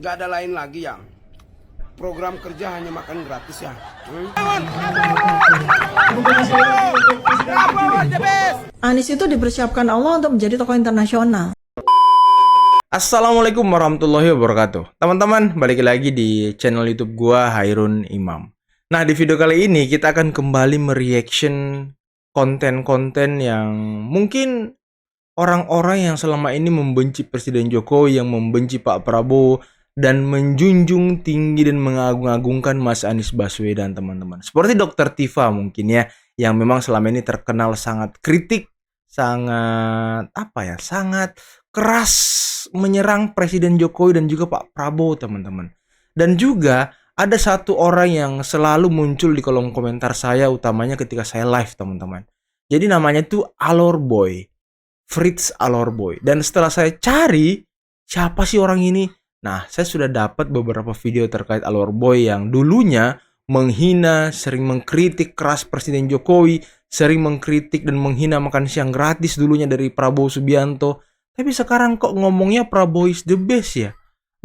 Gak ada lain lagi yang program kerja hanya makan gratis ya. Anies itu dipersiapkan Allah untuk menjadi tokoh internasional. Assalamualaikum warahmatullahi wabarakatuh. Teman-teman, balik lagi di channel YouTube gua Hairun Imam. Nah, di video kali ini kita akan kembali mereaction konten-konten yang mungkin orang-orang yang selama ini membenci Presiden Jokowi, yang membenci Pak Prabowo, dan menjunjung tinggi dan mengagung-agungkan Mas Anies Baswedan, teman-teman. Seperti Dr. Tifa mungkin ya, yang memang selama ini terkenal sangat kritik, sangat sangat keras menyerang Presiden Jokowi dan juga Pak Prabowo, teman-teman. Dan juga ada satu orang yang selalu muncul di kolom komentar saya, utamanya ketika saya live, teman-teman. Jadi namanya tuh Alor Boy, Fritz Alor Boy. Dan setelah saya cari siapa sih orang ini, nah saya sudah dapat beberapa video terkait Alor Boy yang dulunya menghina, sering mengkritik keras Presiden Jokowi, sering mengkritik dan menghina makan siang gratis dulunya dari Prabowo Subianto. Tapi sekarang kok ngomongnya Prabowo is the best ya,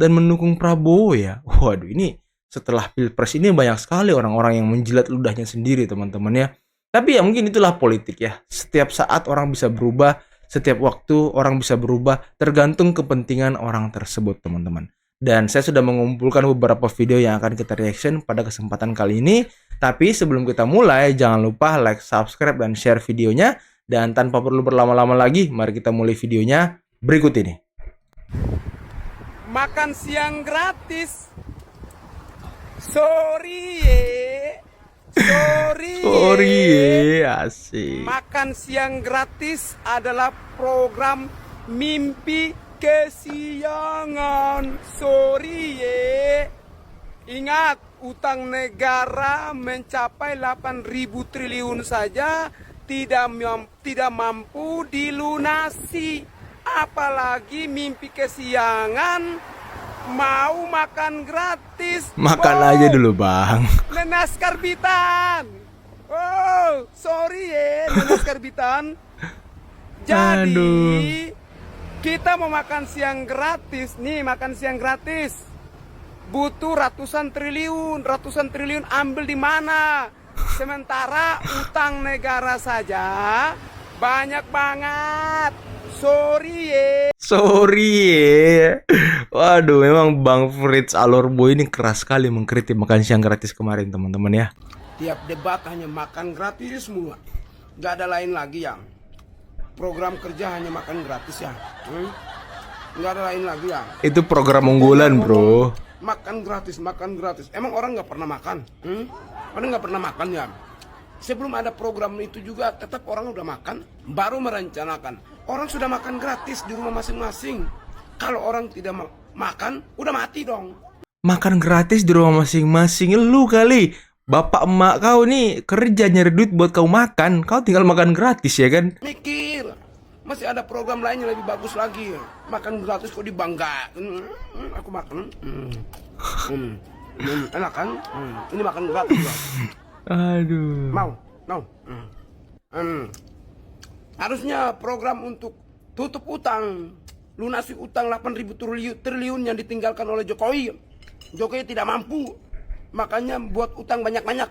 dan mendukung Prabowo ya. Waduh, ini setelah Pilpres ini banyak sekali orang-orang yang menjilat ludahnya sendiri, teman-teman ya. Tapi ya mungkin itulah politik ya. Setiap saat orang bisa berubah, setiap waktu orang bisa berubah, tergantung kepentingan orang tersebut, teman-teman. Dan saya sudah mengumpulkan beberapa video yang akan kita reaction pada kesempatan kali ini. Tapi sebelum kita mulai, jangan lupa like, subscribe, dan share videonya. Dan tanpa perlu berlama-lama lagi, mari kita mulai videonya berikut ini. Makan siang gratis. Sorry asik. Makan siang gratis adalah program mimpi kesiangan. Sorry. Ingat, utang negara mencapai 8.000 triliun saja tidak mampu dilunasi, apalagi mimpi kesiangan mau makan gratis. Makan aja dulu, Bang. Nenas karbitan. Oh, sorry nenas karbitan. Jadi Aduh. kita mau makan siang gratis. Nih, makan siang gratis butuh ratusan triliun ambil di mana? Sementara utang negara saja banyak banget. Sorry. Waduh, memang Bang Fritz Alor Boy ini keras sekali mengkritik makan siang gratis kemarin, teman-teman ya. Tiap debat hanya makan gratis semua. Gak ada lain lagi yang program kerja hanya makan gratis ya. Gak ada lain lagi ya. Itu program unggulan, bro. Makan gratis. Emang orang gak pernah makan? Orang gak pernah makan ya? Sebelum ada program itu juga tetap orang udah makan, baru merencanakan. Orang sudah makan gratis di rumah masing-masing. Kalau orang tidak makan, udah mati dong. Makan gratis di rumah masing-masing. Lu kali, bapak emak kau nih kerja nyari duit buat kau makan. Kau tinggal makan gratis ya kan? Mikir, masih ada program lain yang lebih bagus lagi. Makan gratis kok dibanggakan. Aku makan. Enak kan? Ini makan gratis loh. Aduh. Mau. Harusnya program untuk tutup utang, lunasi utang 8.000 triliun yang ditinggalkan oleh Jokowi. Jokowi tidak mampu, makanya buat utang banyak-banyak.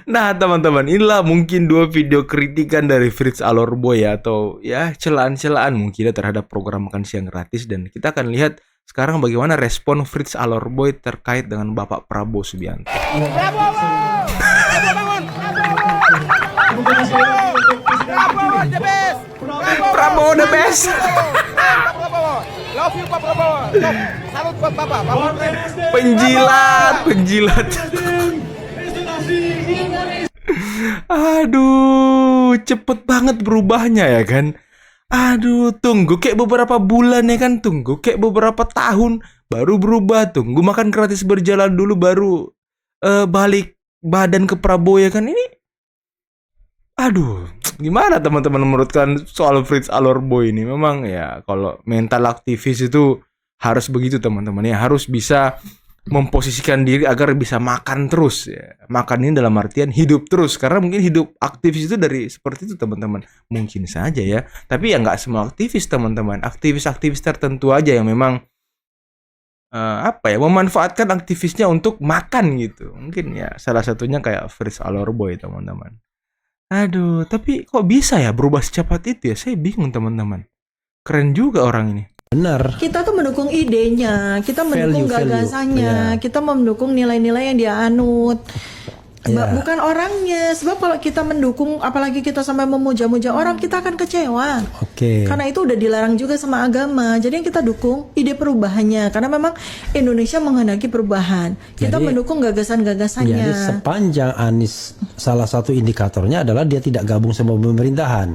Nah, teman-teman, inilah mungkin dua video kritikan dari Fritz Alor Boy ya, atau ya celaan-celaan mungkin terhadap program makan siang gratis. Dan kita akan lihat sekarang bagaimana respon Fritz Alor Boy terkait dengan Bapak Prabowo Subianto. Prabowo the best. Love you Pak Prabowo. Salut buat Bapak. Penjilat. Aduh, cepet banget berubahnya ya kan. Aduh, tunggu kayak beberapa bulan ya kan, tunggu kayak beberapa tahun baru berubah, tunggu makan gratis berjalan dulu baru balik badan ke Prabowo ya kan. Ini aduh, gimana teman-teman menurut kalian soal Fritz Alor Boy ini? Memang ya kalau mental aktivis itu harus begitu, teman-teman ya, harus bisa memposisikan diri agar bisa makan terus ya. Makan ini dalam artian hidup terus, karena mungkin hidup aktivis itu dari seperti itu teman-teman. Mungkin saja ya, tapi ya nggak semua aktivis teman-teman. Aktivis-aktivis tertentu aja yang memang memanfaatkan aktivisnya untuk makan gitu. Mungkin ya salah satunya kayak Fritz Alorboy teman-teman. Aduh, tapi kok bisa ya berubah secepat itu ya? Saya bingung teman-teman. Keren juga orang ini. Benar. Kita tuh mendukung idenya, kita mendukung Value. gagasannya, kita mendukung nilai-nilai yang dia anut. Iya. Bukan orangnya. Sebab kalau kita mendukung, apalagi kita sampai memuja-muja orang, kita akan kecewa. Oke. Karena itu udah dilarang juga sama agama. Jadi yang kita dukung ide perubahannya. Karena memang Indonesia menghendaki perubahan. Kita Jadi- mendukung gagasan-gagasannya. Jadi sepanjang Anies, salah satu indikatornya adalah dia tidak gabung sama pemerintahan.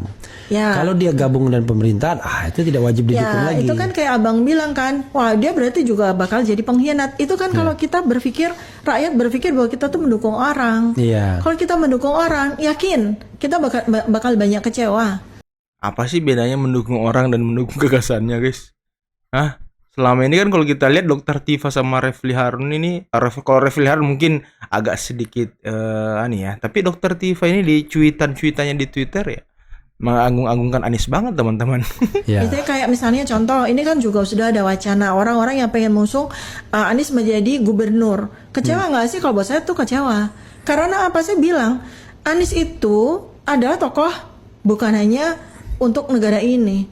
Ya. Kalau dia gabung dengan pemerintahan, itu tidak wajib didukung Ya, lagi. itu kan kayak abang bilang kan, wah dia berarti juga bakal jadi pengkhianat. Itu kan kalau kita berpikir, rakyat berpikir bahwa kita tuh mendukung orang. Iya. Kalau kita mendukung orang, yakin kita bakal banyak kecewa. Apa sih bedanya mendukung orang dan mendukung gagasannya, guys? Hah? Selama ini kan kalau kita lihat Dr. Tifa sama Refli Harun ini, kalau Refli Harun mungkin agak sedikit ya. Tapi Dr. Tifa ini di cuitannya di Twitter ya, mengagung-agungkan Anies banget teman-teman. Ya. Itu kayak misalnya contoh, ini kan juga sudah ada wacana orang-orang yang pengen mengusung Anies menjadi gubernur. Kecewa nggak sih? Kalau buat saya tuh kecewa. Karena apa sih bilang Anies itu adalah tokoh bukan hanya untuk negara ini.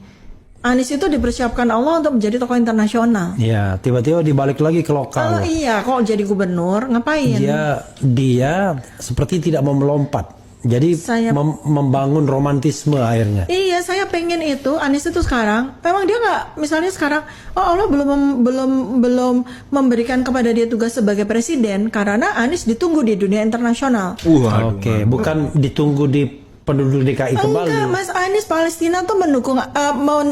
Anies itu dipersiapkan Allah untuk menjadi tokoh internasional. Ya, tiba-tiba dibalik lagi ke Kalau lokal. iya kok jadi gubernur ngapain? Dia seperti tidak mau melompat. Jadi Saya- membangun romantisme akhirnya. Iya, saya pengen itu Anies itu sekarang. Memang dia nggak, misalnya sekarang, Allah belum memberikan kepada dia tugas sebagai presiden karena Anies ditunggu di dunia internasional. Oke, bukan ditunggu di penduduk DKI kembali. Enggak, Mas Anies Palestina tuh mendukung,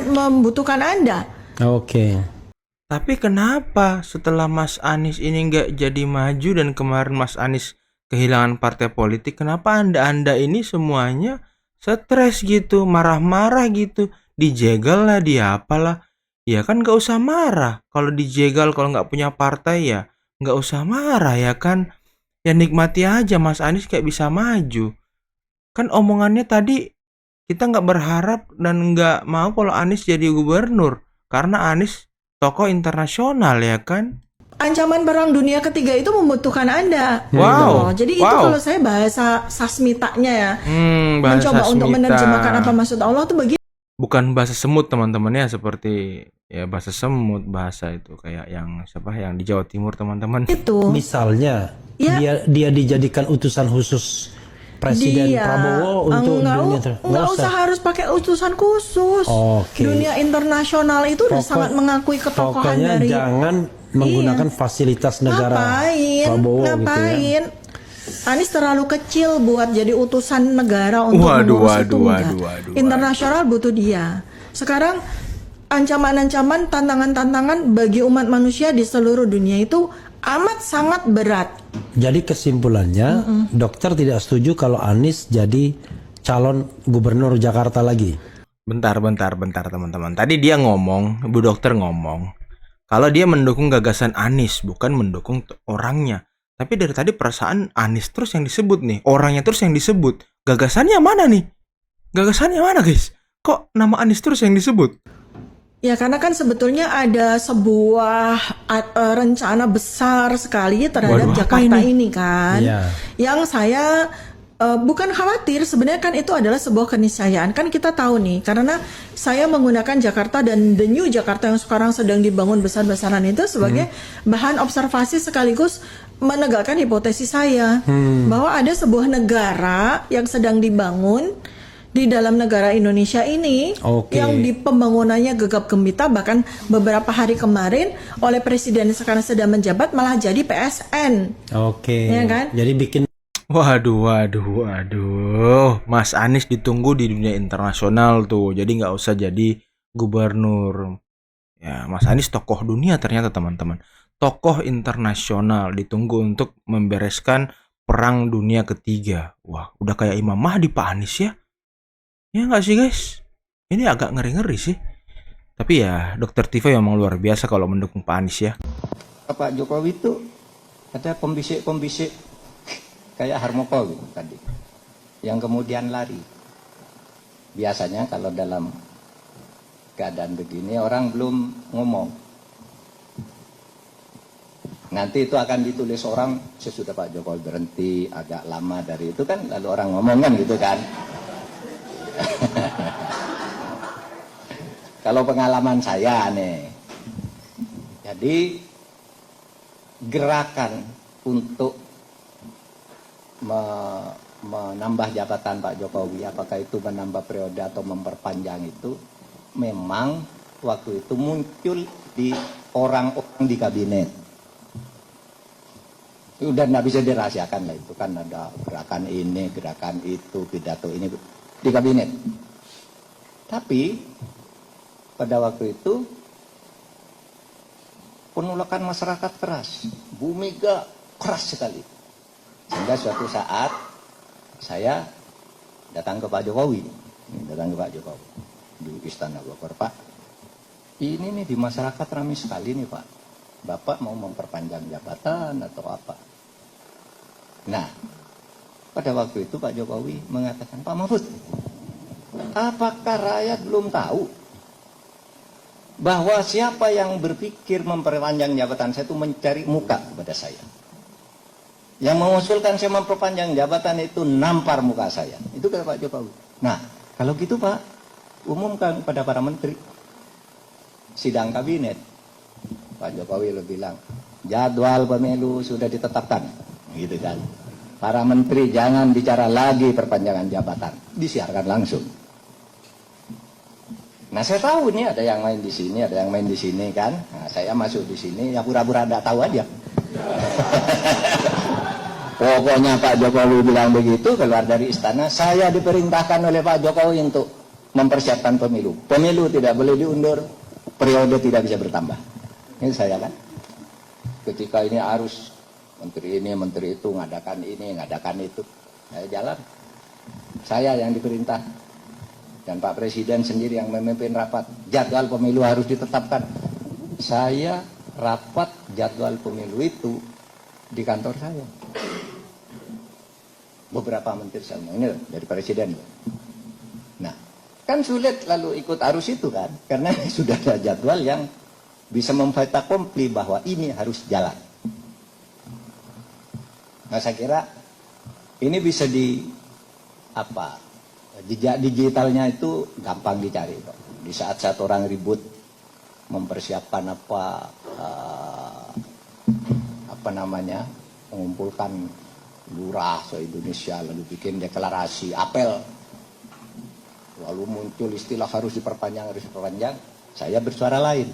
membutuhkan Anda. Oke. Tapi kenapa setelah Mas Anies ini nggak jadi maju dan kemarin Mas Anies kehilangan partai politik, kenapa anda ini semuanya stres gitu, marah-marah gitu, dijegal lah, dia apalah? Ya kan nggak usah marah. Kalau dijegal, kalau nggak punya partai ya nggak usah marah ya kan. Ya nikmati aja Mas Anies kayak bisa maju. Kan omongannya tadi kita nggak berharap dan nggak mau kalau Anies jadi gubernur karena Anies tokoh internasional ya kan. Ancaman perang dunia ketiga itu membutuhkan Anda. Wow. Gitu. Jadi itu Wow. kalau saya bahasa sasmitanya ya, Bahasa mencoba untuk Smita. menerjemahkan apa maksud Allah tuh begitu. Bukan bahasa semut teman-teman ya, seperti ya bahasa semut, bahasa itu kayak yang siapa yang di Jawa Timur teman-teman. Misalnya Ya. dia dijadikan utusan khusus Presiden Prabowo untuk nggak usah harus pakai utusan khusus. Oke. Dunia internasional itu udah sangat mengakui ketokohan Pokoknya dari jangan menggunakan fasilitas negara Prabowo ngapain? gitu ya. Anies terlalu kecil buat jadi utusan negara untuk Waduh, mengurus itu waduh, enggak. waduh. Internasional butuh dia. Sekarang ancaman-ancaman, tantangan-tantangan bagi umat manusia di seluruh dunia itu amat sangat berat. Jadi kesimpulannya, dokter tidak setuju kalau Anies jadi calon gubernur Jakarta lagi. Bentar teman-teman. Tadi dia ngomong, Bu Dokter ngomong kalau dia mendukung gagasan Anies, bukan mendukung orangnya. Tapi dari tadi perasaan Anies terus yang disebut nih, orangnya terus yang disebut. Gagasannya mana nih? Gagasannya mana, guys? Kok nama Anies terus yang disebut? Ya karena kan sebetulnya ada sebuah rencana besar sekali terhadap Waduh, apa Jakarta ini? ini kan. Iya. Yang saya bukan khawatir, sebenarnya kan itu adalah sebuah keniscayaan. Kan kita tahu nih, karena saya menggunakan Jakarta dan the new Jakarta yang sekarang sedang dibangun besar-besaran itu sebagai bahan observasi sekaligus menegakkan hipotesis saya bahwa ada sebuah negara yang sedang dibangun di dalam negara Indonesia ini Oke. yang di pembangunannya gegap gempita, bahkan beberapa hari kemarin oleh presiden yang sekarang sedang menjabat malah jadi PSN. Oke. Iya kan? Jadi bikin Waduh. Mas Anies ditunggu di dunia internasional tuh. Jadi nggak usah jadi gubernur. Ya, Mas Anies tokoh dunia ternyata teman-teman. Tokoh internasional ditunggu untuk membereskan perang dunia ketiga. Wah, udah kayak Imam Mahdi Pak Anies ya. Ya nggak sih guys? Ini agak ngeri-ngeri sih. Tapi ya, Dokter Tifa memang luar biasa kalau mendukung Pak Anies ya. Pak Jokowi itu Ada pembisik-pembisik kayak Harmoko gitu tadi, yang kemudian lari. Biasanya kalau dalam keadaan begini orang belum ngomong, nanti itu akan ditulis orang sesudah Pak Jokowi berhenti agak lama dari itu kan, lalu orang ngomong kan gitu kan. Kalau pengalaman saya nih, jadi gerakan untuk menambah jabatan Pak Jokowi, apakah itu menambah periode atau memperpanjang, itu memang waktu itu muncul di orang-orang di kabinet. Udah nggak bisa dirahasiakan lah, itu kan ada gerakan ini, gerakan itu, pidato ini di kabinet. Tapi pada waktu itu penolakan masyarakat keras, Bu Mega keras sekali, sehingga suatu saat saya datang ke Pak Jokowi, di Istana Bogor. Pak, ini nih di masyarakat ramai sekali nih Pak, Bapak mau memperpanjang jabatan atau apa? Nah, pada waktu itu Pak Jokowi mengatakan, Pak Mahfud, apakah rakyat belum tahu bahwa siapa yang berpikir memperpanjang jabatan saya itu mencari muka kepada saya? Yang mengusulkan saya memperpanjang jabatan itu nampar muka saya. Itu kata Pak Jokowi. Nah, kalau gitu Pak, umumkan pada para menteri. Sidang kabinet, Pak Jokowi lo bilang, jadwal pemilu sudah ditetapkan, gitu kan. Para menteri jangan bicara lagi perpanjangan jabatan, disiarkan langsung. Nah, saya tahu nih ada yang main di sini, ada yang main di sini kan. Nah, saya masuk di sini, ya pura-pura enggak tahu aja. Pokoknya Pak Jokowi bilang begitu, keluar dari istana, saya diperintahkan oleh Pak Jokowi untuk mempersiapkan pemilu. Pemilu tidak boleh diundur, periode tidak bisa bertambah. Ini saya kan. Ketika ini harus menteri ini, menteri itu, ngadakan ini, ngadakan itu. Saya jalan. Saya yang diperintah. Dan Pak Presiden sendiri yang memimpin rapat. Jadwal pemilu harus ditetapkan. Saya rapat jadwal pemilu itu di kantor saya. Beberapa menteri saya ini dari Presiden. Nah, kan sulit lalu ikut arus itu kan. Karena sudah ada jadwal yang bisa memfait akompli bahwa ini harus jalan. Nah, saya kira ini bisa jejak digitalnya itu gampang dicari kok. Di saat-saat orang ribut mempersiapkan mengumpulkan lurah se-Indonesia, lalu bikin deklarasi, apel, lalu muncul istilah harus diperpanjang, saya bersuara lain.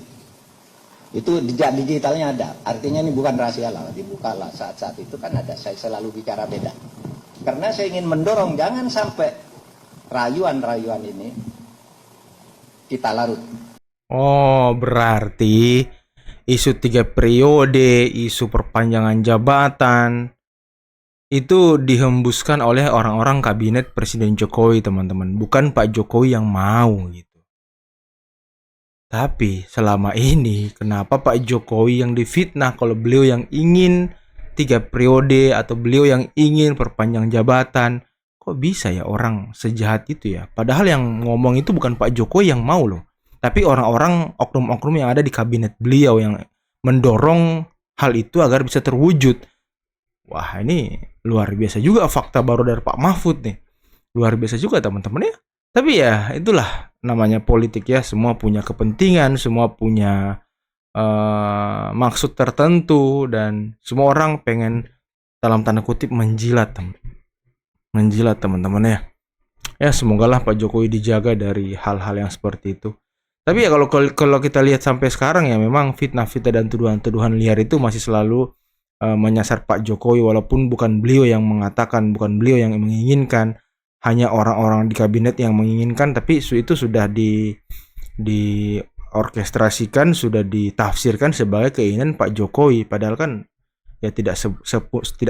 Itu jejak digitalnya ada, artinya ini bukan rahasia lah, dibuka lah saat-saat itu kan ada, saya selalu bicara beda. Karena saya ingin mendorong jangan sampai rayuan-rayuan ini kita larut. Oh, berarti isu 3 periode, isu perpanjangan jabatan, itu dihembuskan oleh orang-orang kabinet Presiden Jokowi, teman-teman. Bukan Pak Jokowi yang mau gitu. Tapi selama ini, kenapa Pak Jokowi yang difitnah kalau beliau yang ingin 3 periode atau beliau yang ingin perpanjang jabatan? Kok bisa ya orang sejahat itu ya? Padahal yang ngomong itu bukan Pak Jokowi yang mau loh. Tapi orang-orang, oknum-oknum yang ada di kabinet beliau yang mendorong hal itu agar bisa terwujud. Wah, ini luar biasa juga fakta baru dari Pak Mahfud nih. Luar biasa juga teman-teman ya. Tapi ya itulah namanya politik ya. Semua punya kepentingan, semua punya maksud tertentu. Dan semua orang pengen dalam tanda kutip menjilat teman-teman ya. Ya semogalah Pak Jokowi dijaga dari hal-hal yang seperti itu. Tapi ya kalau kita lihat sampai sekarang ya memang fitnah-fitnah dan tuduhan-tuduhan liar itu masih selalu menyasar Pak Jokowi, walaupun bukan beliau yang mengatakan, bukan beliau yang menginginkan, hanya orang-orang di kabinet yang menginginkan, tapi itu sudah diorkestrasikan, sudah ditafsirkan sebagai keinginan Pak Jokowi, padahal kan ya tidak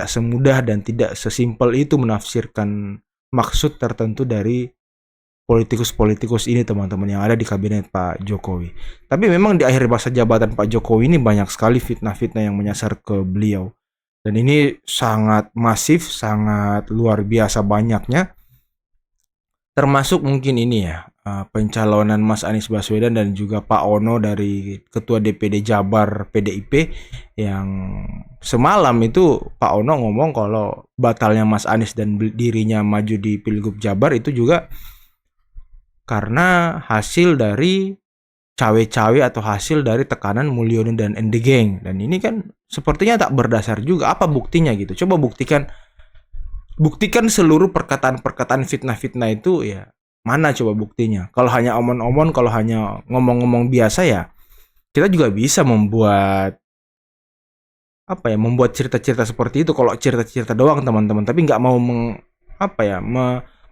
semudah dan tidak sesimpel itu menafsirkan maksud tertentu dari politikus-politikus ini teman-teman yang ada di kabinet Pak Jokowi. Tapi memang di akhir masa jabatan Pak Jokowi ini banyak sekali fitnah-fitnah yang menyasar ke beliau. Dan ini sangat masif, sangat luar biasa banyaknya. Termasuk mungkin ini ya, pencalonan Mas Anies Baswedan dan juga Pak Ono dari Ketua DPD Jabar PDIP, yang semalam itu Pak Ono ngomong kalau batalnya Mas Anies dan dirinya maju di Pilgub Jabar itu juga karena hasil dari cawe-cawe atau hasil dari tekanan Mulyono dan The Gang. Dan ini kan sepertinya tak berdasar juga. Apa buktinya gitu? Coba buktikan seluruh perkataan-perkataan fitnah-fitnah itu ya. Mana coba buktinya? Kalau hanya omong-omong, kalau hanya ngomong-ngomong biasa ya, kita juga bisa membuat membuat cerita-cerita seperti itu kalau cerita-cerita doang teman-teman, tapi nggak mau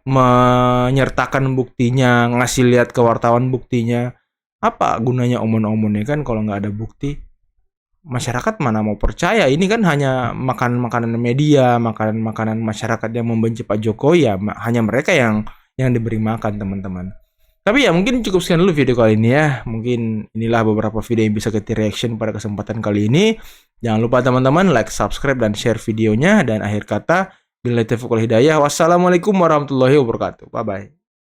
menyertakan buktinya, ngasih lihat ke wartawan buktinya. Apa gunanya omong-omongnya kan kalau nggak ada bukti? Masyarakat mana mau percaya? Ini kan hanya makanan media, makanan masyarakat yang membenci Pak Jokowi ya, hanya mereka yang diberi makan teman-teman. Tapi ya mungkin cukup sekian dulu video kali ini ya. Mungkin inilah beberapa video yang bisa kita reaction pada kesempatan kali ini. Jangan lupa teman-teman like, subscribe, dan share videonya. Dan akhir kata, billahi taufiq wal hidayah. Wassalamualaikum warahmatullahi wabarakatuh. Bye-bye.